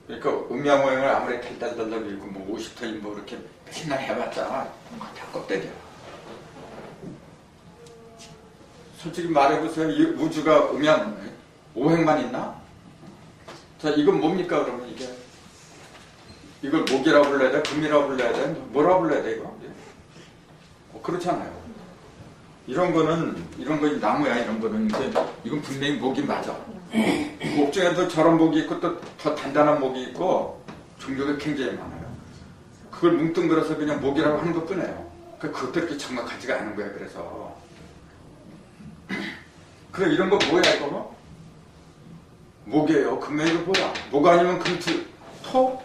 그러니까 음양오행을 아무리 달달달달 읽고 뭐 50턴이 뭐 이렇게 맨날 해봤자 다 껍데기야. 솔직히 말해보세요. 이 우주가 음양 오행만 있나? 자, 이건 뭡니까 그러면 이게? 이걸 목이라고 불러야 돼? 금이라고 불러야 돼? 뭐라고 불러야 돼 이거? 그렇잖아요. 이런 거는 이런 거 나무야. 이런 거는 이제 이건 분명히 목이 맞아. 목 중에도 저런 목이 있고 또 더 단단한 목이 있고 종류가 굉장히 많아요. 그걸 뭉뚱그려서 그냥 목이라고 하는 것 뿐이에요. 그것도 이렇게 정확하지가 않은 거야. 그래서 그래 이런 거 뭐야 이거? 목이에요. 금이에요. 이거 뭐야? 목 아니면 금투 토?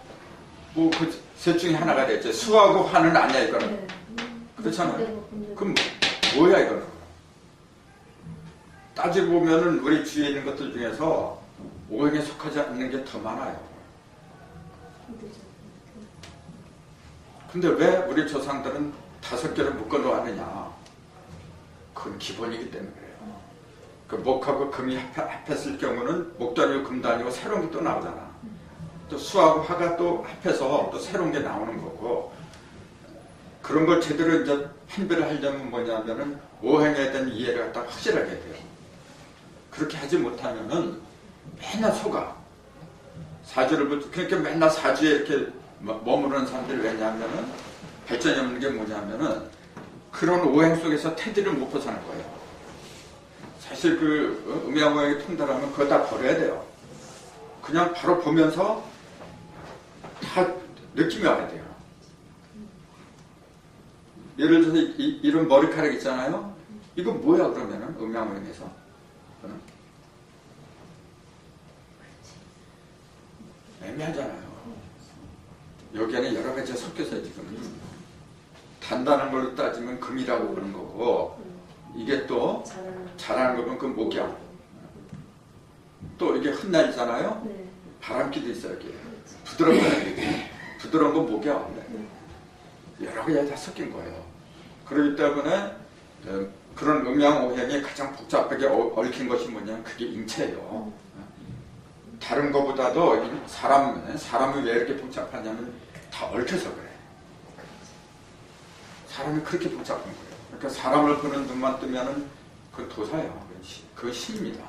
뭐 그 셋 중에 하나가 됐죠. 수하고 화는 아니야 이거는. 네. 그렇잖아요. 그럼 뭐야 이거는? 따지고 보면은 우리 주위에 있는 것들 중에서 오행에 속하지 않는 게 더 많아요. 근데 왜 우리 조상들은 5개를 묶어 놓았느냐? 그건 기본이기 때문에 그래요. 그 목하고 금이 합했을 경우는 목도 아니고 금도 아니고 새로운 게 또 나오잖아. 또 수하고 화가 또 합해서 또 새로운 게 나오는 거고, 그런 걸 제대로 이제 판별을 하려면 뭐냐면은 오행에 대한 이해를 갖다 확실하게 돼요. 그렇게 하지 못하면은 맨날 속아. 사주를 그러니까 맨날 사주에 이렇게 머무르는 사람들이 왜냐하면은 발전이 없는 게 뭐냐면은 그런 오행 속에서 태지를 못 벗어날 거예요. 사실 그 음양오행이 통달하면 그거 다 버려야 돼요. 그냥 바로 보면서 다 느낌이 와야 돼요. 예를 들어서 이런 머리카락 있잖아요. 이거 뭐야 그러면은 음양오행에서 애매하잖아요. 여기에는 여러 가지가 섞여서 지금 단단한 걸로 따지면 금이라고 그러는 거고, 이게 또 잘하는 거면 그 목이야. 또 이게 흩날리잖아요. 네. 바람기도 있어요. 여기에 부드러운 거야. 부드러운 건 목이야 원래. 여러 가지가 다 섞인 거예요. 그렇기 때문에 그런 음양오행이 가장 복잡하게 얽힌 것이 뭐냐면 그게 인체예요. 다른 것보다도 사람이 왜 이렇게 복잡하냐면 다 얽혀서 그래. 사람이 그렇게 복잡한 거예요. 그러니까 사람을 보는 눈만 뜨면은 그건 도사예요. 그건 신입니다.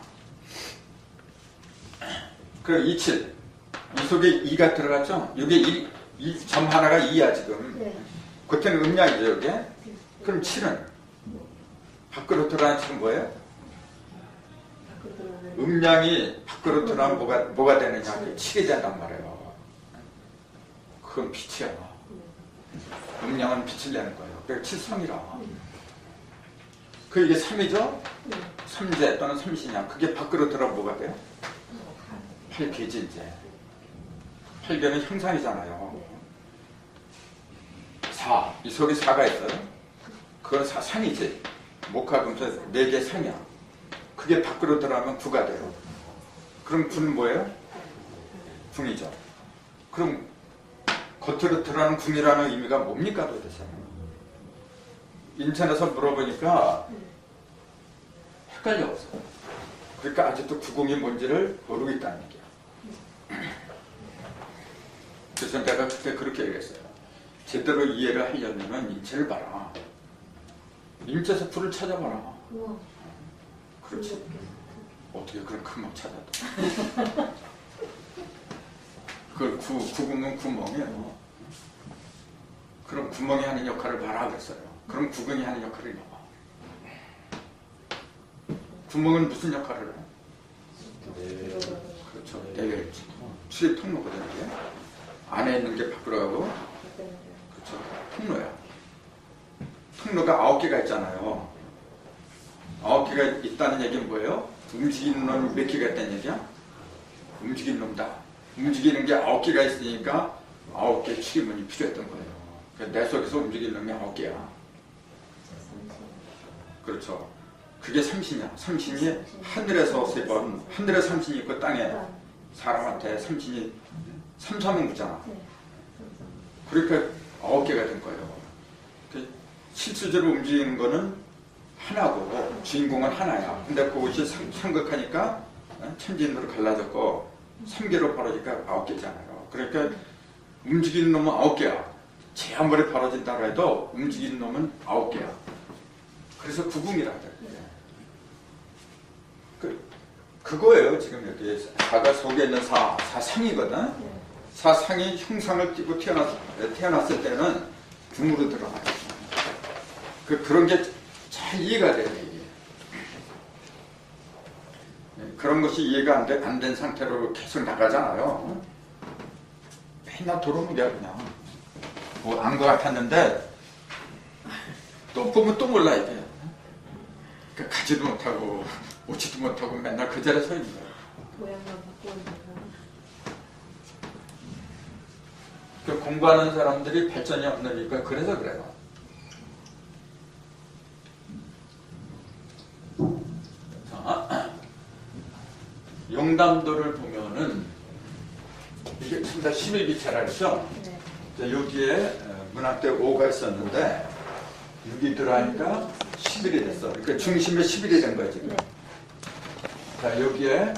그리고 27. 이 속에 2가 들어갔죠? 이게 점 하나가 2야 지금. 네. 겉에는 음양이죠 여기에. 그럼 7은? 밖으로 들어가는 7은 뭐예요? 밖으로 들어가는 음양이 밖으로 들어가면 뭐가 되느냐? 그게 7이 된단 말이에요. 그건 빛이야. 음양은 빛을 내는 거예요. 그러니까 7성이라. 그 이게 3이죠? 3재 또는 3신양. 그게 밖으로 들어가면 뭐가 돼요? 8개지 이제. 8개는 형상이잖아요. 4. 이 속에 4가 있어요. 그건 상이지. 목화금토 4개 상이야. 그게 밖으로 들어가면 9가 돼요. 그럼 9는 뭐예요? 궁이죠. 그럼 겉으로 들어가는 궁이라는 의미가 뭡니까 도대체? 인천에서 물어보니까 헷갈려. 그러니까 아직도 구궁이 뭔지를 모르고 있다는 얘기야. 그래서 내가 그때 그렇게 얘기했어요. 제대로 이해를 하려면 인체를 봐라. 인체에서 불을 찾아봐라. 우와. 그렇지. 어떻게 그런 금방 찾아도. 그걸 구궁은 구멍이에요. 그럼 구멍이 하는 역할을 봐라 그랬어요. 그럼 구궁이 하는 역할을 봐봐. 구멍은 무슨 역할을 해? 그렇죠. 내게 출입 통로거든요. 이게. 안에 있는 게 밖으로 가고, 그렇죠. 통로야. 통로가 9개가 있잖아요. 9개가 있다는 얘기는 뭐예요? 움직이는 놈이 몇 개가 있다는 얘기야? 움직이는 놈다. 움직이는 게 9개가 있으니까 9개 출입문이 필요했던 거예요. 그러니까 내 속에서 움직이는 놈이 9개야. 그렇죠. 그게 삼신이야. 삼신이 하늘에서 3번, 하늘에 삼신이 있고 땅에 사람한테 삼신이 삼삼은 묻잖아. 그러니까 9개가 된 거예요. 실질적으로 움직이는 거는 하나고 주인공은 하나야. 근데 그것이 삼극하니까 천진으로 갈라졌고 3개로 벌어지니까 9개잖아요. 그러니까 움직이는 놈은 9개야. 제 한 번에 벌어진다고 해도 움직이는 놈은 9개야. 그래서 구궁이라 그래요. 그거예요. 지금 여기 사가 속에 있는 사상이거든. 사상이 형상을 띠고 태어났을 때는 궁으로 들어가요. 그런 게 잘 이해가 돼요. 이게. 그런 것이 이해가 안 된 상태로 계속 나가잖아요. 맨날 도루묵이야 그냥. 뭐 안 것 같았는데 또 보면 또 몰라 이게. 그러니까 가지도 못하고 오지도 못하고 맨날 그 자리에 서 있는 거예요. 모양만 바꾸는 그 공부하는 사람들이 발전이 없으니까 그래서 그래요. 자, 용담도를 보면은 이게 다 11기차라 그랬죠? 네. 자, 여기에 문학대 5가 있었는데 6이 들어가니까 11이 됐어. 그러니까 중심에 11이 된 거야 지금. 네. 자, 여기에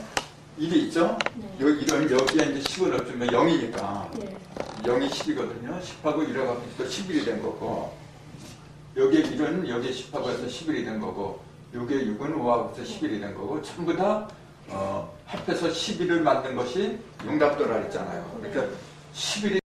1이 있죠? 네. 여기에 이제 10을 넣어주면 0이니까 네. 0이 10이거든요. 10하고 1하고 또 11이 된 거고, 여기에 1은 여기에 10하고 해서 11이 된 거고, 여기에 6은 5하고 해서 11이 된 거고, 전부 다 합해서 11을 만든 것이 용담도라 했잖아요. 그러니까 11이